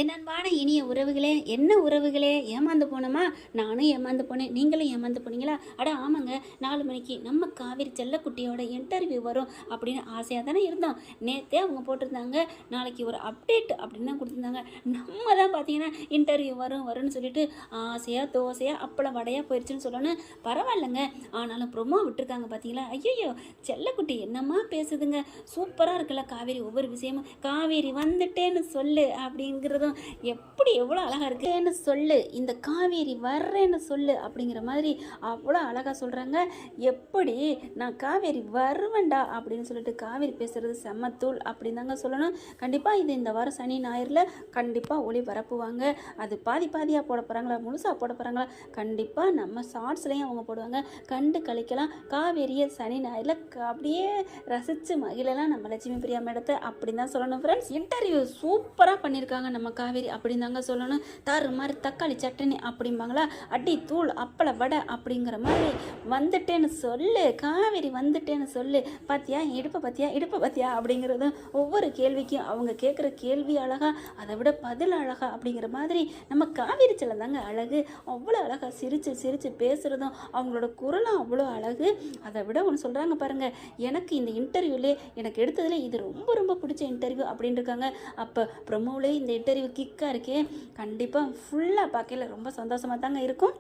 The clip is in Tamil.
என் அன்பான இனிய உறவுகளே, என்ன உறவுகளே, ஏமாந்து போனோமா? நானும் ஏமாந்து போனேன், நீங்களும் ஏமாந்து போனீங்களா? அட ஆமாங்க, 4 மணிக்கு நம்ம காவேரி செல்லக்குட்டியோட இன்டர்வியூ வரும் அப்படின்னு ஆசையாக தானே இருந்தோம். நேற்றே அவங்க போட்டிருந்தாங்க, நாளைக்கு ஒரு அப்டேட் அப்படின்னு தான் கொடுத்துருந்தாங்க. நம்ம தான் பார்த்தீங்கன்னா இன்டர்வியூ வரும்னு சொல்லிட்டு ஆசையாக தோசையாக அப்பளம் வடையாக போயிடுச்சுன்னு சொல்லணும். பரவாயில்லைங்க, ஆனாலும் ப்ரொமோ விட்டுருக்காங்க பார்த்தீங்களா? ஐயோ, செல்லக்குட்டி என்னம்மா பேசுதுங்க, சூப்பராக இருக்குல்ல காவேரி, ஒவ்வொரு விஷயமும் காவேரி வந்துட்டேன்னு சொல்லு அப்படிங்கிறதும் எப்படி எவ்வளோ அழகாக இருக்குன்னு சொல்லு, இந்த காவேரி வர்றேன்னு சொல்லு அப்படிங்கிற மாதிரி அவ்வளோ அழகாக சொல்கிறாங்க. எப்படி நான் காவேரி வருவேண்டா அப்படின்னு சொல்லிட்டு காவேரி பேசுகிறது செம்மத்தூள் அப்படின்னு தாங்க சொல்லணும். கண்டிப்பாக இது இந்த வாரம் சனி ஞாயிறில் கண்டிப்பாக ஒளி பரப்புவாங்க. அது பாதியாக போட போகிறாங்களா, முழுசாக போட போகிறாங்களா, கண்டிப்பாக நம்ம ஷார்ட்ஸ்லேயும் அவங்க போடுவாங்க. கண்டு கழிக்கலாம். காவேரியை சனி ஞாயிறில் அப்படியே ரசித்து மகிழலாம் நம்ம லட்சுமி பிரியா மேடத்தை அப்படின்னு தான் சொல்லணும். ஃப்ரெண்ட்ஸ், இன்டர்வியூ சூப்பராக பண்ணியிருக்காங்க நம்ம காவேரி அப்படின்னு தாங்க சொல்லணும். தாறு மாதிரி தக்காளி சட்னி அப்படிம்பாங்களா, அடி தூள் அப்பள வடை அப்படிங்கிற மாதிரி வந்துட்டேன்னு சொல்லு காவேரி, வந்துட்டேன்னு சொல்லு, பாத்தியா இடுப்பை பாத்தியா அப்படிங்கிறதும் ஒவ்வொரு கேள்விக்கும் அவங்க கேட்குற கேள்வி அழகா, அதை விட பதில் அழகா அப்படிங்கிற மாதிரி நம்ம காவேரி செல்லம் தாங்க அழகு. அவ்வளோ அழகாக சிரித்து பேசுகிறதும் அவங்களோட குரலும் அவ்வளோ அழகு. அதை விட ஒன்று சொல்கிறாங்க பாருங்க, எனக்கு இந்த இன்டர்வியூலே எனக்கு எடுத்ததுல இது ரொம்ப பிடிச்ச இன்டர்வியூ அப்படின்னு இருக்காங்க. அப்போ ப்ரொமோவிலே இந்த இன்டர்வியூ கிக்காக இருக்கே, கண்டிப்பாக ஃபுல்லாக பார்க்கல ரொம்ப சந்தோஷமாக தாங்க இருக்கும்.